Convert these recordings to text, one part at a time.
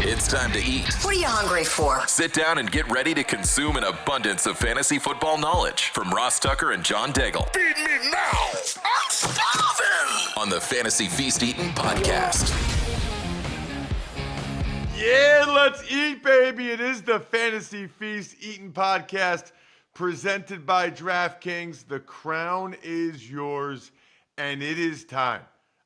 It's time to eat. What are you hungry for? Sit down and get ready to consume an abundance of fantasy football knowledge from Ross Tucker and John Daigle. Feed me now. I'm starving. On the Fantasy Feast Eatin' podcast. Yeah, let's eat, baby. It is the Fantasy Feast Eatin' podcast presented by DraftKings. The crown is yours, and it is time.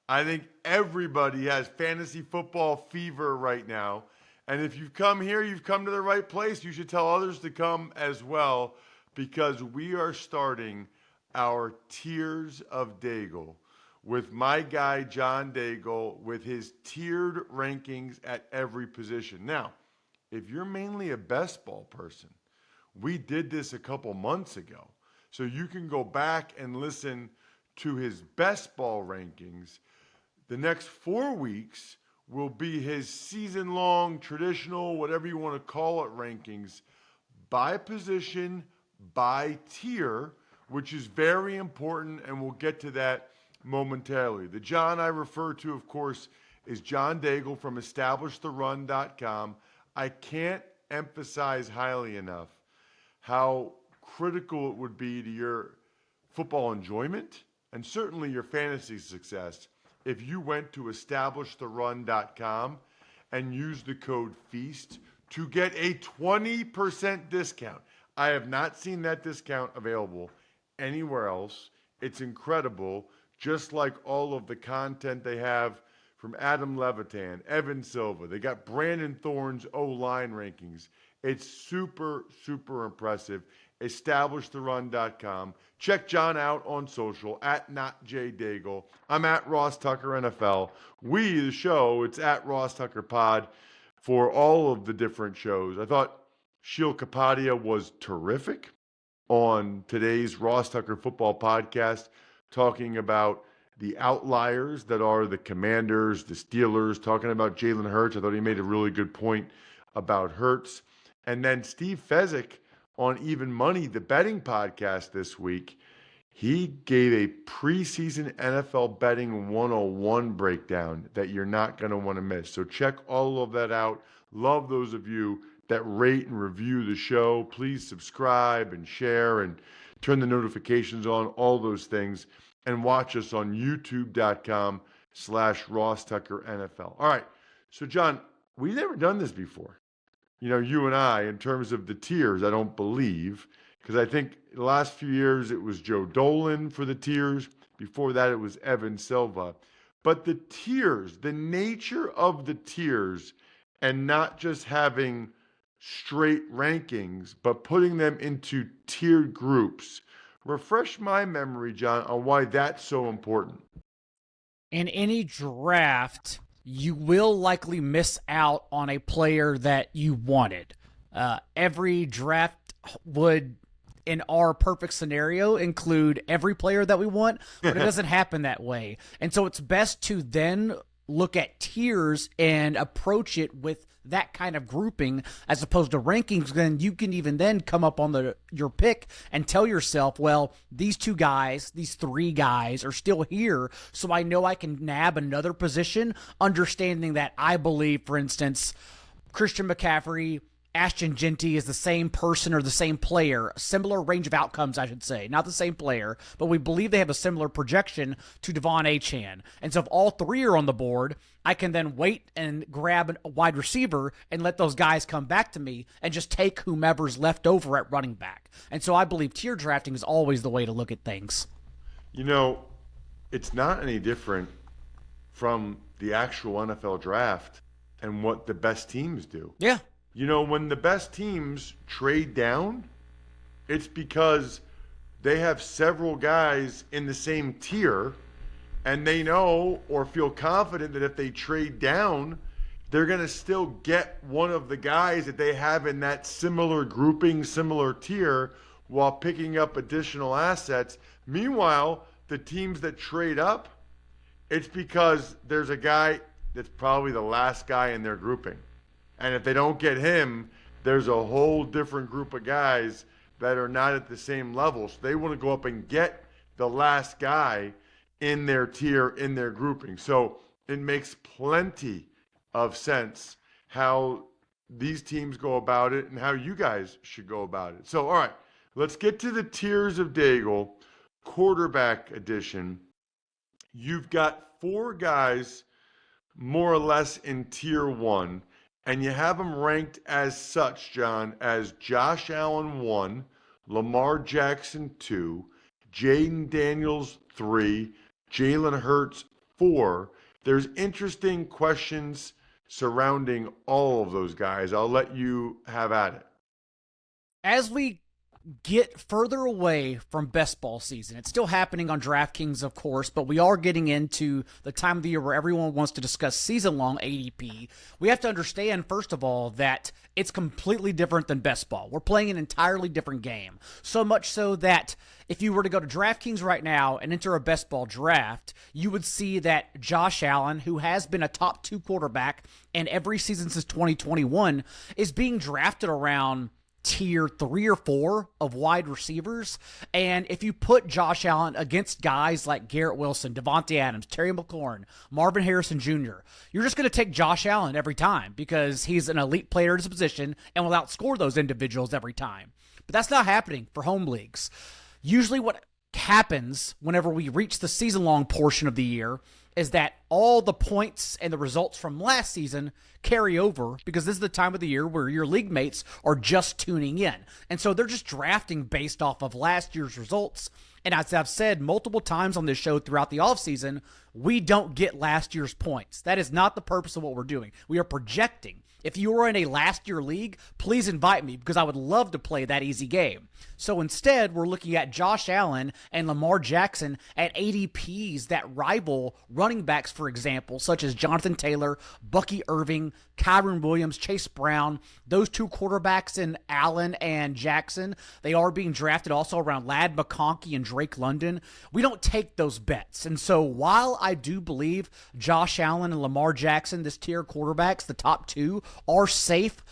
I think everybody has fantasy football fever right now. And if you've come here, you've come to the right place. You should tell others to come as well, because we are starting our Tiers of Daigle with my guy, John Daigle, with his tiered rankings at every position. Now, if you're mainly a best ball person, we did this a couple months ago. So you can go back and listen to his best ball rankings. The next 4 weeks will be his season-long, traditional, whatever you want to call it, rankings by position, by tier, which is very important, and we'll get to that momentarily. The John I refer to, of course, is John Daigle from EstablishTheRun.com. I can't emphasize highly enough how critical it would be to your football enjoyment and certainly your fantasy success if you went to EstablishTheRun.com and used the code FEAST to get a 20% discount. I have not seen that discount available anywhere else. It's incredible, just like all of the content they have from Adam Levitan, Evan Silva. They got Brandon Thorne's O-line rankings. It's super, super impressive. EstablishTheRun.com. Check John out on social, at NotJDaigle. I'm at Ross Tucker NFL. We, the show, it's at Ross Tucker Pod for all of the different shows. I thought Sheil Kapadia was terrific on today's Ross Tucker Football Podcast, talking about the outliers that are the Commanders, the Steelers, talking about Jalen Hurts. I thought he made a really good point about Hurts. And then Steve Fezzik on Even Money, the betting podcast this week, he gave a preseason NFL betting 101 breakdown that you're not going to want to miss. So check all of that out. Love those of you that rate and review the show. Please subscribe and share and turn the notifications on, all those things. And watch us on youtube.com/Ross Tucker NFL. All right. So, John, we've never done this before. You know, you and I, in terms of the tiers, I don't believe, because I think the last few years it was Joe Dolan for the tiers. Before that, it was Evan Silva. But the tiers, the nature of the tiers, and not just having straight rankings, but putting them into tiered groups. Refresh my memory, John, on why that's so important. In any draft, you will likely miss out on a player that you wanted. Every draft would, in our perfect scenario, include every player that we want, but it doesn't happen that way. And so it's best to then look at tiers and approach it with that kind of grouping as opposed to rankings. Then you can even then come up on your pick and tell yourself, well, these two guys, these three guys are still here, so I know I can nab another position, understanding that I believe, for instance, Christian McCaffrey, Ashton Genty is the same person or the same player, a similar range of outcomes, I should say. Not the same player, but we believe they have a similar projection to Devon Achane. And so if all three are on the board, I can then wait and grab a wide receiver and let those guys come back to me and just take whomever's left over at running back. And so I believe tier drafting is always the way to look at things. You know, it's not any different from the actual NFL draft and what the best teams do. Yeah. You know, when the best teams trade down, it's because they have several guys in the same tier, and they know or feel confident that if they trade down, they're going to still get one of the guys that they have in that similar grouping, similar tier, while picking up additional assets. Meanwhile, the teams that trade up, it's because there's a guy that's probably the last guy in their grouping. And if they don't get him, there's a whole different group of guys that are not at the same level. So they want to go up and get the last guy in their tier, in their grouping. So it makes plenty of sense how these teams go about it and how you guys should go about it. So, all right, let's get to the tiers of Daigle, quarterback edition. You've got 4 guys more or less in tier 1, and you have them ranked as such, John, as Josh Allen 1, Lamar Jackson 2, Jaden Daniels 3, Jalen Hurts 4. There's interesting questions surrounding all of those guys. I'll let you have at it. As we get further away from best ball season, it's still happening on DraftKings, of course, but we are getting into the time of the year where everyone wants to discuss season-long ADP. We have to understand, first of all, that it's completely different than best ball. We're playing an entirely different game. So much so that if you were to go to DraftKings right now and enter a best ball draft, you would see that Josh Allen, who has been a top 2 quarterback in every season since 2021, is being drafted around tier 3 or 4 of wide receivers. And if you put Josh Allen against guys like Garrett Wilson, Devontae Adams, Terry McLaurin, Marvin Harrison Jr., you're just going to take Josh Allen every time because he's an elite player in his position and will outscore those individuals every time. But that's not happening for home leagues. Usually what happens whenever we reach the season-long portion of the year is that all the points and the results from last season carry over because this is the time of the year where your league mates are just tuning in. And so they're just drafting based off of last year's results. And as I've said multiple times on this show throughout the offseason, we don't get last year's points. That is not the purpose of what we're doing. We are projecting. If you are in a last year league, please invite me because I would love to play that easy game. So instead, we're looking at Josh Allen and Lamar Jackson at ADPs that rival running backs, for example, such as Jonathan Taylor, Bucky Irving, Kyron Williams, Chase Brown. Those 2 quarterbacks in Allen and Jackson, they are being drafted also around Ladd McConkey and Drake London. We don't take those bets. And so while I do believe Josh Allen and Lamar Jackson, this tier quarterbacks, the top 2, are safe,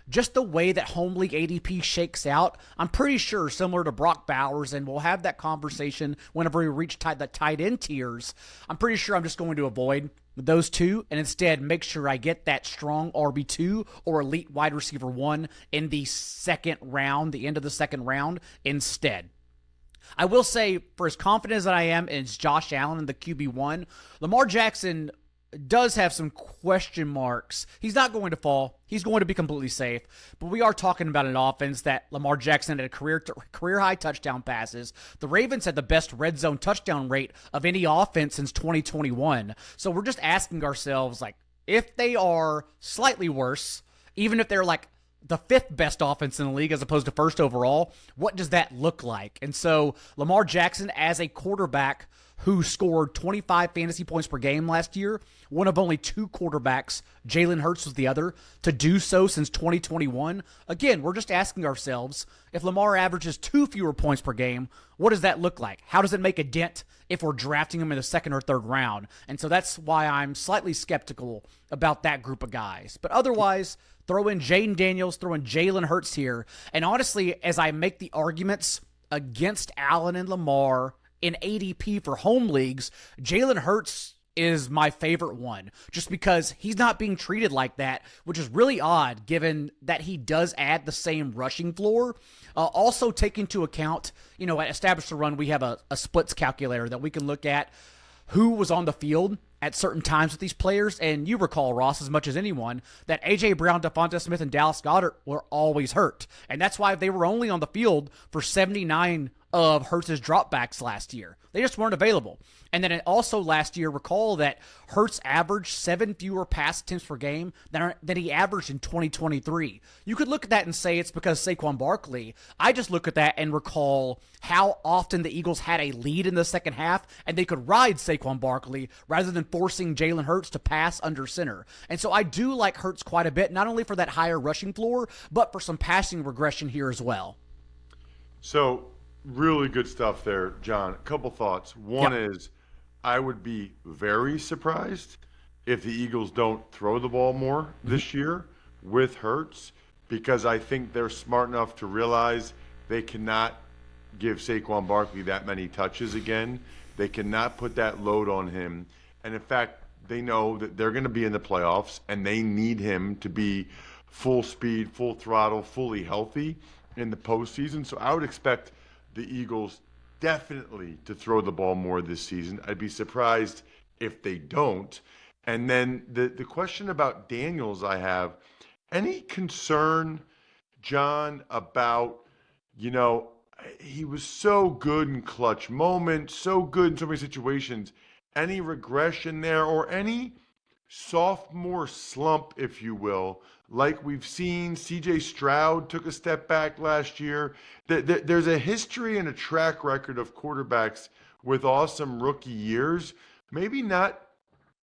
just the way that home league ADP shakes out, I'm pretty sure similar to Brock Bowers, and we'll have that conversation whenever we reach the tight end tiers. I'm pretty sure I'm just going to avoid those 2 and instead make sure I get that strong RB2 or elite wide receiver 1 in the second round, the end of the second round instead. I will say, for as confident as I am in Josh Allen in the QB1, Lamar Jackson does have some question marks. He's not going to fall. He's going to be completely safe. But we are talking about an offense that Lamar Jackson had a career-high touchdown passes. The Ravens had the best red zone touchdown rate of any offense since 2021. So we're just asking ourselves, like, if they are slightly worse, even if they're like the 5th best offense in the league as opposed to 1st overall, what does that look like? And so Lamar Jackson as a quarterback who scored 25 fantasy points per game last year, one of only 2 quarterbacks, Jalen Hurts was the other, to do so since 2021. Again, we're just asking ourselves, if Lamar averages 2 fewer points per game, what does that look like? How does it make a dent if we're drafting him in the 2nd or 3rd round? And so that's why I'm slightly skeptical about that group of guys. But otherwise, throw in Jaden Daniels, throw in Jalen Hurts here. And honestly, as I make the arguments against Allen and Lamar in ADP for home leagues, Jalen Hurts is my favorite one just because he's not being treated like that, which is really odd given that he does add the same rushing floor. Also take into account, at Establish the Run, we have a splits calculator that we can look at who was on the field at certain times with these players. And you recall, Ross, as much as anyone, that A.J. Brown, Devonta Smith, and Dallas Goedert were always hurt. And that's why they were only on the field for 79 of Hurts' dropbacks last year. They just weren't available. And then also last year, recall that Hurts averaged 7 fewer pass attempts per game than he averaged in 2023. You could look at that and say it's because Saquon Barkley. I just look at that and recall how often the Eagles had a lead in the second half and they could ride Saquon Barkley rather than forcing Jalen Hurts to pass under center. And so I do like Hurts quite a bit, not only for that higher rushing floor, but for some passing regression here as well. So really good stuff there, John. A couple thoughts. One is I would be very surprised if the Eagles don't throw the ball more this year with Hurts, because I think they're smart enough to realize they cannot give Saquon Barkley that many touches again. They cannot put that load on him. And in fact, they know that they're going to be in the playoffs and they need him to be full speed, full throttle, fully healthy in the postseason. So I would expect the Eagles definitely to throw the ball more this season. I'd be surprised if they don't. And then the question about Daniels I have, any concern, John, about, he was so good in clutch moments, so good in so many situations. Any regression there or any sophomore slump, if you will, like we've seen? CJ Stroud took a step back last year. There's a history and a track record of quarterbacks with awesome rookie years, maybe not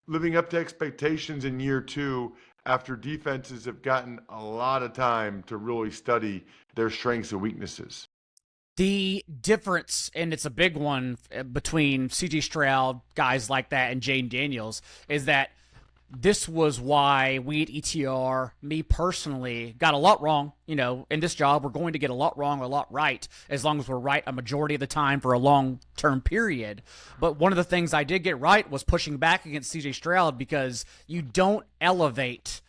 living up to expectations in year two after defenses have gotten a lot of time to really study their strengths and weaknesses. The difference, and it's a big one between C.J. Stroud, guys like that, and Jane Daniels, is that this was why we at ETR, me personally, got a lot wrong. In this job, we're going to get a lot wrong, a lot right, as long as we're right a majority of the time for a long-term period. But one of the things I did get right was pushing back against C.J. Stroud, because you don't elevate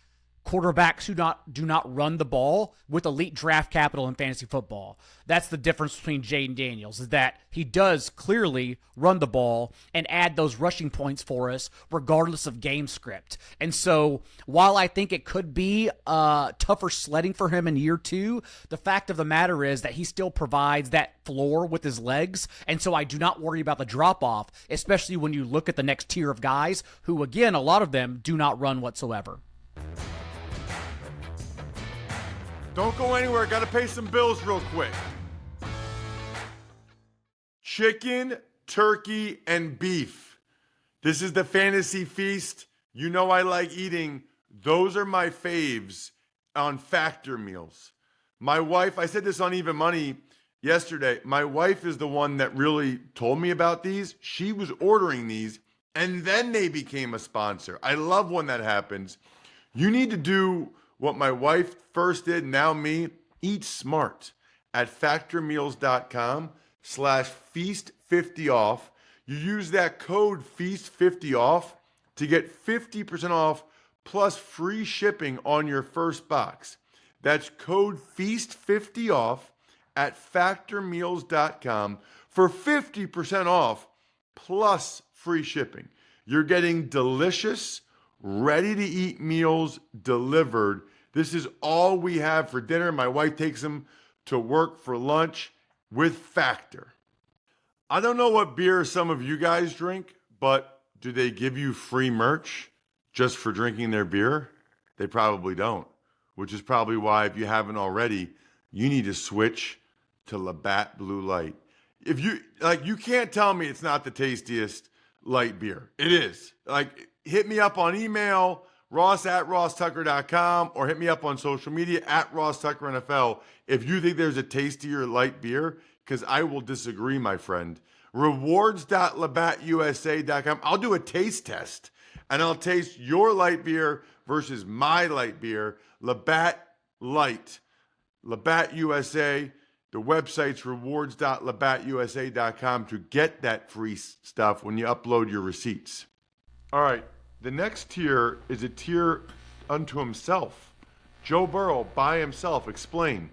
quarterbacks who do not run the ball with elite draft capital in fantasy football. That's the difference between Jaden Daniels, is that he does clearly run the ball and add those rushing points for us regardless of game script. And so while I think it could be tougher sledding for him in year two, the fact of the matter is that he still provides that floor with his legs. And so I do not worry about the drop-off, especially when you look at the next tier of guys who, again, a lot of them do not run whatsoever. Don't go anywhere. Got to pay some bills real quick. Chicken, turkey, and beef. This is the fantasy feast. You know I like eating. Those are my faves on Factor meals. My wife, I said this on Even Money yesterday, my wife is the one that really told me about these. She was ordering these, and then they became a sponsor. I love when that happens. You need to do what my wife first did, now me. Eat smart at factormeals.com/feast50off. You use that code feast50off to get 50% off plus free shipping on your first box. That's code feast50off at factormeals.com for 50% off plus free shipping. You're getting delicious, ready-to-eat meals delivered. This is all we have for dinner. My wife takes them to work for lunch with Factor. I don't know what beer some of you guys drink, but do they give you free merch just for drinking their beer? They probably don't, which is probably why, if you haven't already, you need to switch to Labatt Blue Light. If you can't tell me it's not the tastiest light beer. It is. Hit me up on email, ross@rosstucker.com, or hit me up on social media @RossTuckerNFL if you think there's a tastier light beer, because I will disagree, my friend. Rewards.labattusa.com. I'll do a taste test, and I'll taste your light beer versus my light beer. Labatt Light. Labatt USA. The website's rewards.labattusa.com to get that free stuff when you upload your receipts. All right. The next tier is a tier unto himself. Joe Burrow by himself. Explain.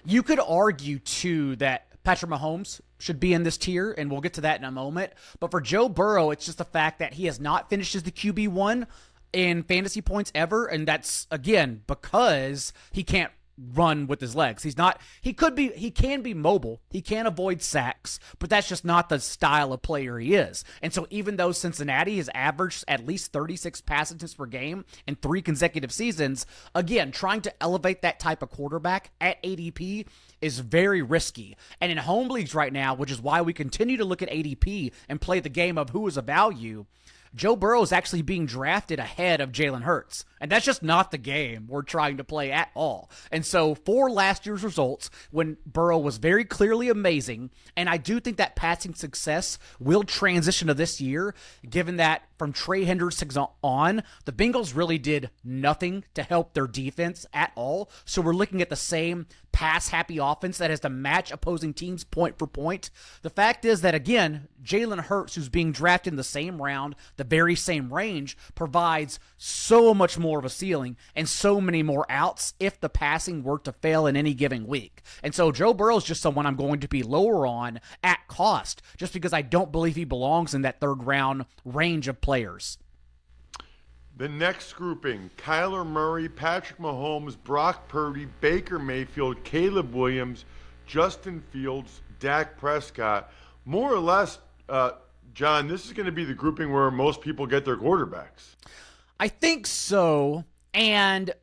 You could argue, too, that Patrick Mahomes should be in this tier, and we'll get to that in a moment. But for Joe Burrow, it's just the fact that he has not finished as the QB1 in fantasy points ever, and that's, again, because he can't run with his legs. He can be mobile. He can avoid sacks, but that's just not the style of player he is. And so even though Cincinnati has averaged at least 36 pass attempts per game in 3 consecutive seasons, again, trying to elevate that type of quarterback at ADP is very risky. And in home leagues right now, which is why we continue to look at ADP and play the game of who is a value, Joe Burrow is actually being drafted ahead of Jalen Hurts. And that's just not the game we're trying to play at all. And so for last year's results, when Burrow was very clearly amazing, and I do think that passing success will transition to this year, given that from Trey Hendrickson on, the Bengals really did nothing to help their defense at all. So we're looking at the same pass-happy offense that has to match opposing teams point for point. The fact is that, again, Jalen Hurts, who's being drafted in the same round, the very same range, provides so much more of a ceiling and so many more outs if the passing were to fail in any given week. And so Joe Burrow is just someone I'm going to be lower on at cost, just because I don't believe he belongs in that third-round range of players. The next grouping, Kyler Murray, Patrick Mahomes, Brock Purdy, Baker Mayfield, Caleb Williams, Justin Fields, Dak Prescott. More or less, John, this is going to be the grouping where most people get their quarterbacks. I think so, and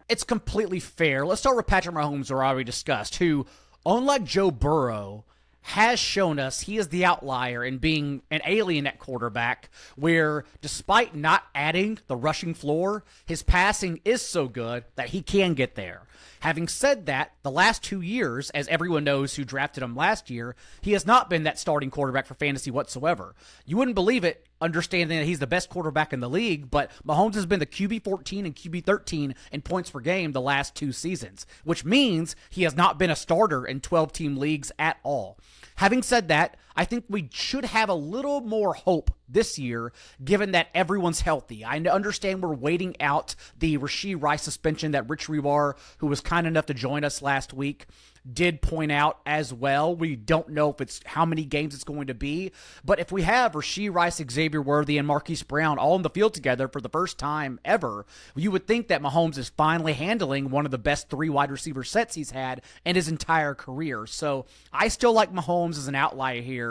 it's completely fair. Let's start with Patrick Mahomes, who I already discussed, who, unlike Joe Burrow, has shown us he is the outlier in being an alien at quarterback, where despite not adding the rushing floor, his passing is so good that he can get there. Having said that, the last 2 years, as everyone knows who drafted him last year, he has not been that starting quarterback for fantasy whatsoever. You wouldn't believe it, understanding that he's the best quarterback in the league, but Mahomes has been the QB 14 and QB 13 in points per game the last 2 seasons, which means he has not been a starter in 12-team leagues at all. Having said that, I think we should have a little more hope this year, given that everyone's healthy. I understand we're waiting out the Rashee Rice suspension that Rich Rebar, who was kind enough to join us last week, did point out as well. We don't know if it's how many games it's going to be, but if we have Rashee Rice, Xavier Worthy, and Marquise Brown all in the field together for the first time ever, you would think that Mahomes is finally handling one of the best 3 wide receiver sets he's had in his entire career. So I still like Mahomes as an outlier here.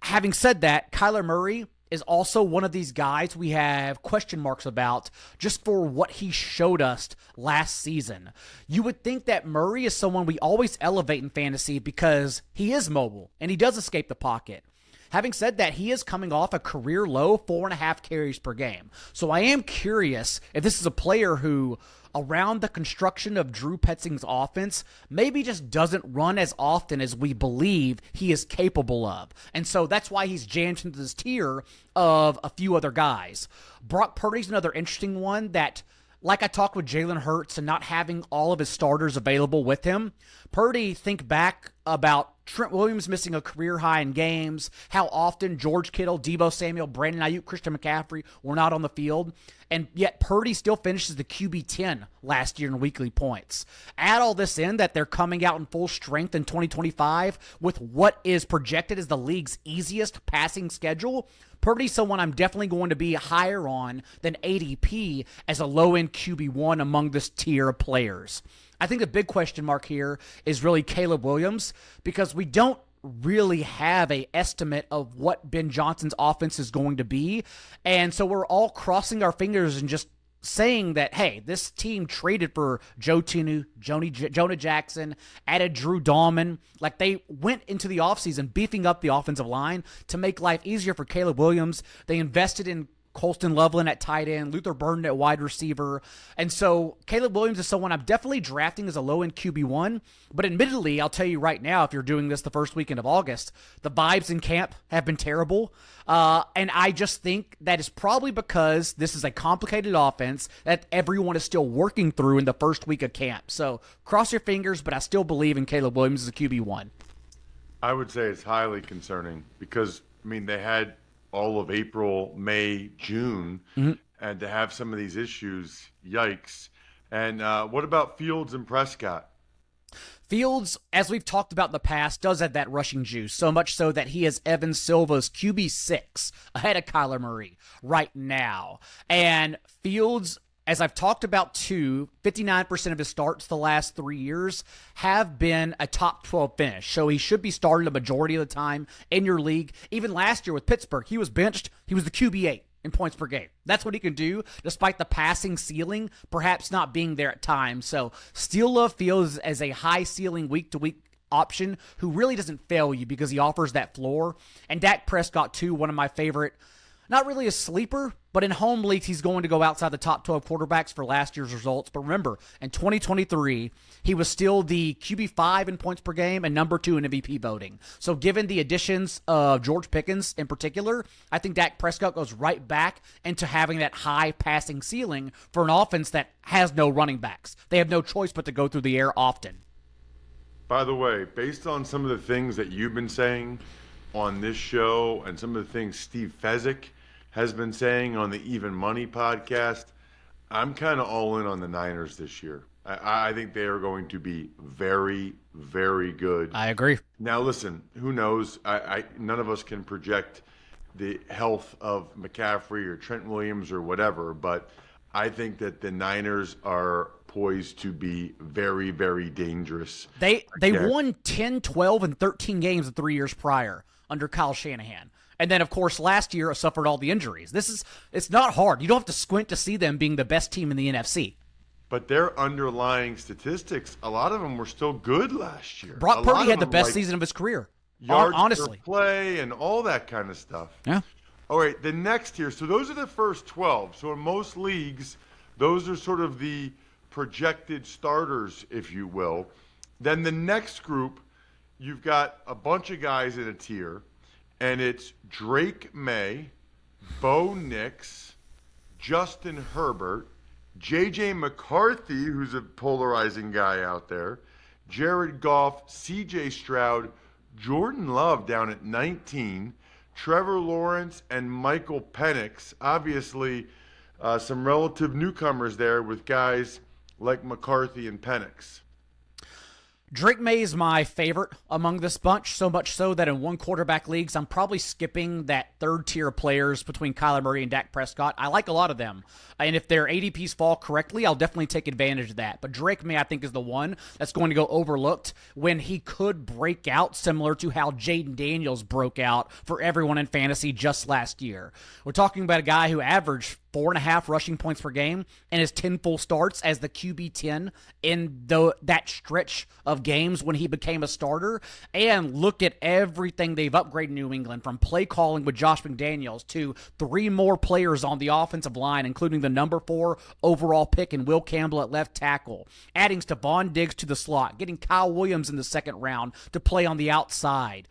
Having said that, Kyler Murray is also one of these guys we have question marks about just for what he showed us last season. You would think that Murray is someone we always elevate in fantasy because he is mobile and he does escape the pocket. Having said that, he is coming off a career low 4.5 carries per game. So I am curious if this is a player who, around the construction of Drew Petzing's offense, maybe just doesn't run as often as we believe he is capable of. And so that's why he's jammed into this tier of a few other guys. Brock Purdy's another interesting one that, like I talked with Jalen Hurts and not having all of his starters available with him, Purdy, think back about Trent Williams missing a career high in games, how often George Kittle, Deebo Samuel, Brandon Ayuk, Christian McCaffrey were not on the field, and yet Purdy still finishes the QB 10 last year in weekly points. Add all this in that they're coming out in full strength in 2025 with what is projected as the league's easiest passing schedule. Purdy's someone I'm definitely going to be higher on than ADP as a low-end QB1 among this tier of players. I think the big question mark here is really Caleb Williams, because we don't really have an estimate of what Ben Johnson's offense is going to be. And so we're all crossing our fingers and just saying that, hey, this team traded for Joe Tunu, Jonah Jackson, added Drew Dahlman. Like, they went into the offseason beefing up the offensive line to make life easier for Caleb Williams. They invested in Colston Loveland at tight end, Luther Burden at wide receiver. And so Caleb Williams is someone I'm definitely drafting as a low-end QB1. But admittedly, I'll tell you right now, if you're doing this the first weekend of August, the vibes in camp have been terrible. And I just think that is probably because this is a complicated offense that everyone is still working through in the first week of camp. So cross your fingers, but I still believe in Caleb Williams as a QB1. I would say it's highly concerning because, I mean, they had all of April, May, June, and to have some of these issues, yikes. And what about Fields and Prescott? Fields, as we've talked about in the past, does have that rushing juice, so much so that he is Evan Silva's QB6 ahead of Kyler Murray right now. And Fields, as I've talked about too, 59% of his starts the last 3 years have been a top 12 finish. So he should be starting the majority of the time in your league. Even last year with Pittsburgh, he was benched. He was the QB8 in points per game. That's what he can do, despite the passing ceiling perhaps not being there at times. So still love Fields as a high ceiling week-to-week option who really doesn't fail you because he offers that floor. And Dak Prescott too, one of my favorite, not really a sleeper, But in home leagues, he's going to go outside the top 12 quarterbacks for last year's results. But remember, in 2023, he was still the QB5 in points per game and number 2 in MVP voting. So given the additions of George Pickens in particular, I think Dak Prescott goes right back into having that high passing ceiling for an offense that has no running backs. They have no choice but to go through the air often. By the way, based on some of the things that you've been saying on this show and some of the things Steve Fezzik has been saying on the Even Money podcast, I'm kind of all in on the Niners this year. I think they are going to be very, very good. I agree. Now, listen, who knows? None of us can project the health of McCaffrey or Trent Williams or whatever, but I think that the Niners are poised to be very, very dangerous. They won 10, 12, and 13 games the 3 years prior under Kyle Shanahan. And then, of course, last year suffered all the injuries. It's not hard. You don't have to squint to see them being the best team in the NFC. But their underlying statistics, a lot of them were still good last year. Brock Purdy had the best season of his career, yards honestly. per play and all that kind of stuff. Yeah. All right, the next tier. So those are the first 12. So in most leagues, those are sort of the projected starters, if you will. Then the next group, you've got a bunch of guys in a tier, and it's Drake May, Bo Nix, Justin Herbert, J.J. McCarthy, who's a polarizing guy out there, Jared Goff, C.J. Stroud, Jordan Love down at 19, Trevor Lawrence, and Michael Penix. Obviously, some relative newcomers there with guys like McCarthy and Penix. Drake May is my favorite among this bunch, so much so that in one quarterback leagues, I'm probably skipping that third tier of players between Kyler Murray and Dak Prescott. I like a lot of them. And if their ADPs fall correctly, I'll definitely take advantage of that. But Drake May, I think, is the one that's going to go overlooked when he could break out, similar to how Jaden Daniels broke out for everyone in fantasy just last year. We're talking about a guy who averaged 4.5 rushing points per game and his 10 full starts as the QB10 in that stretch of games when he became a starter. And look at everything they've upgraded New England, from play calling with Josh McDaniels to 3 more players on the offensive line, including the number 4 overall pick in Will Campbell at left tackle, adding Stephon Diggs to the slot, getting Kyle Williams in the second round to play on the outside.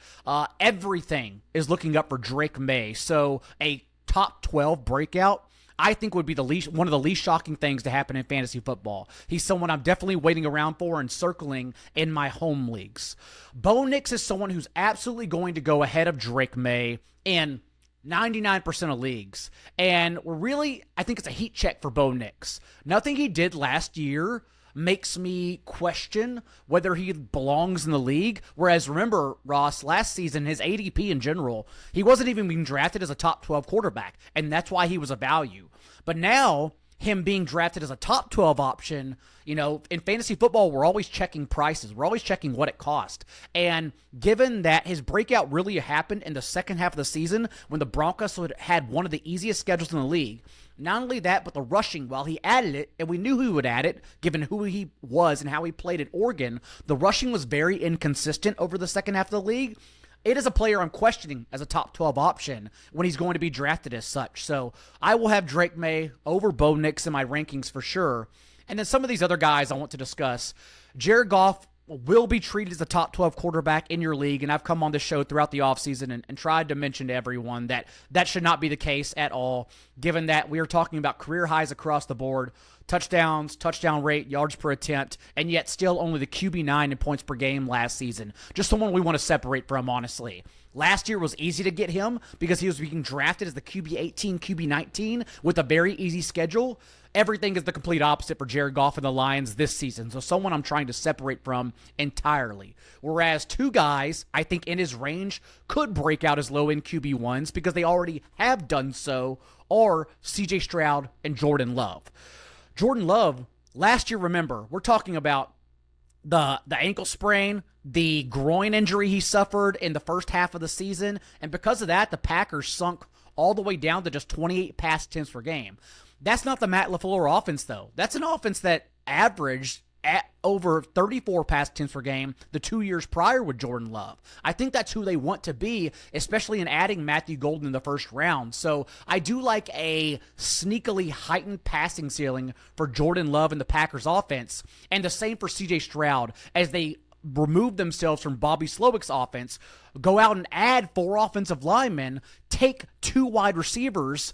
Everything is looking up for Drake May. So a top 12 breakout, I think, would be one of the least shocking things to happen in fantasy football. He's someone I'm definitely waiting around for and circling in my home leagues. Bo Nix is someone who's absolutely going to go ahead of Drake May in 99% of leagues. And really, I think it's a heat check for Bo Nix. Nothing he did last year makes me question whether he belongs in the league. Whereas, remember, Ross, last season, his ADP in general, he wasn't even being drafted as a top 12 quarterback, and that's why he was a value. But now, him being drafted as a top 12 option, in fantasy football, we're always checking prices. We're always checking what it cost. And given that his breakout really happened in the second half of the season when the Broncos had one of the easiest schedules in the league, not only that, but the rushing, while he added it, and we knew he would add it, given who he was and how he played at Oregon, the rushing was very inconsistent over the second half of the league. It is a player I'm questioning as a top 12 option when he's going to be drafted as such. So I will have Drake May over Bo Nix in my rankings for sure. And then some of these other guys I want to discuss. Jared Goff will be treated as a top 12 quarterback in your league, and I've come on this show throughout the offseason and tried to mention to everyone that that should not be the case at all, given that we are talking about career highs across the board, touchdowns, touchdown rate, yards per attempt, and yet still only the QB9 in points per game last season. Just someone we want to separate from, honestly. Last year was easy to get him because he was being drafted as the QB18, QB19 with a very easy schedule. Everything is the complete opposite for Jared Goff and the Lions this season. So someone I'm trying to separate from entirely. Whereas 2 guys, I think in his range, could break out as low-end QB1s because they already have done so, are C.J. Stroud and Jordan Love. Jordan Love, last year, remember, we're talking about the ankle sprain, the groin injury he suffered in the first half of the season, and because of that, the Packers sunk all the way down to just 28 pass attempts per game. That's not the Matt LaFleur offense, though. That's an offense that averaged over 34 pass attempts per game the 2 years prior with Jordan Love. I think that's who they want to be, especially in adding Matthew Golden in the first round. So I do like a sneakily heightened passing ceiling for Jordan Love and the Packers offense, and the same for CJ Stroud as they remove themselves from Bobby Slowick's offense, go out and add 4 offensive linemen, take 2 wide receivers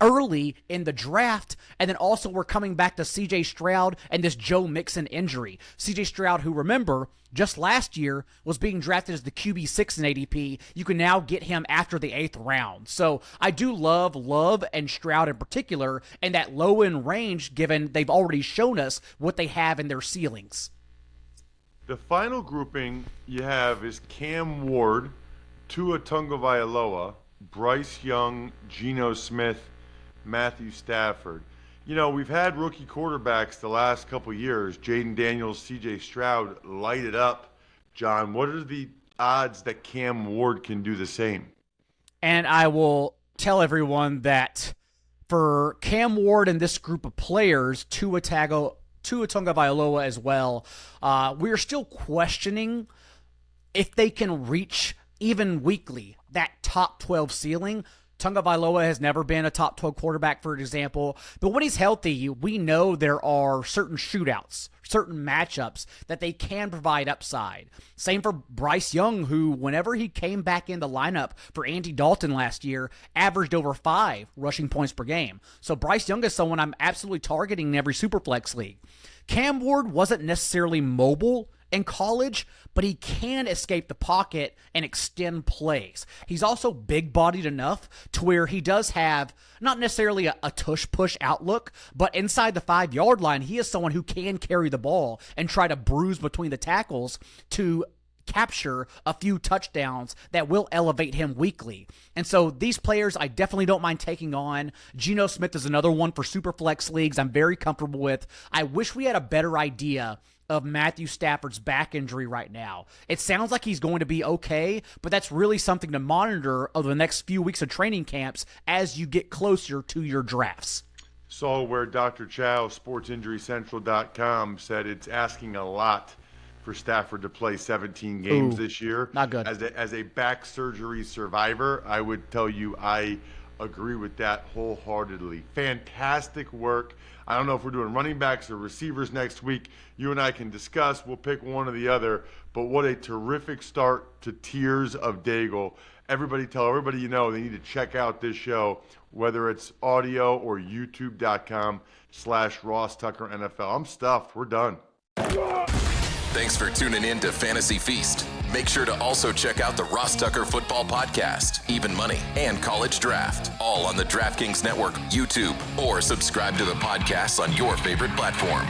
early in the draft, and then also we're coming back to CJ Stroud and this Joe Mixon injury. CJ Stroud, who, remember, just last year was being drafted as the QB6 in ADP. You can now get him after the 8th round. So I do love Love and Stroud in particular, and that low-end range, given they've already shown us what they have in their ceilings. The final grouping you have is Cam Ward, Tua Tagovailoa, Bryce Young, Geno Smith, Matthew Stafford. You know, we've had rookie quarterbacks the last couple years, Jaden Daniels, CJ Stroud, light it up. John, what are the odds that Cam Ward can do the same? And I will tell everyone that for Cam Ward and this group of players, Tua Tagovailoa as well, we're still questioning if they can reach, even weekly, that top 12 ceiling. Tagovailoa has never been a top 12 quarterback, for example, but when he's healthy, we know there are certain shootouts, certain matchups that they can provide upside. Same for Bryce Young, who, whenever he came back in the lineup for Andy Dalton last year, averaged over 5 rushing points per game. So Bryce Young is someone I'm absolutely targeting in every Superflex league. Cam Ward wasn't necessarily mobile in college, but he can escape the pocket and extend plays. He's also big-bodied enough to where he does have not necessarily a tush-push outlook, but inside the 5-yard line, he is someone who can carry the ball and try to bruise between the tackles to capture a few touchdowns that will elevate him weekly. And so these players I definitely don't mind taking on. Geno Smith is another one for Superflex leagues I'm very comfortable with. I wish we had a better idea of Matthew Stafford's back injury right now. It sounds like he's going to be okay, but that's really something to monitor over the next few weeks of training camps as you get closer to your drafts. Saw where Dr. Chow, sportsinjurycentral.com, said it's asking a lot for Stafford to play 17 games this year. Not good. As a back surgery survivor, I would tell you I agree with that wholeheartedly. Fantastic work. I don't know if we're doing running backs or receivers next week. You and I can discuss. We'll pick one or the other. But what a terrific start to Tears of Daigle. Everybody tell everybody you know they need to check out this show, whether it's audio or youtube.com/Ross Tucker NFL. I'm stuffed. We're done. Thanks for tuning in to Fantasy Feast. Make sure to also check out the Ross Tucker Football Podcast, Even Money, and College Draft, all on the DraftKings Network, YouTube, or subscribe to the podcast on your favorite platform.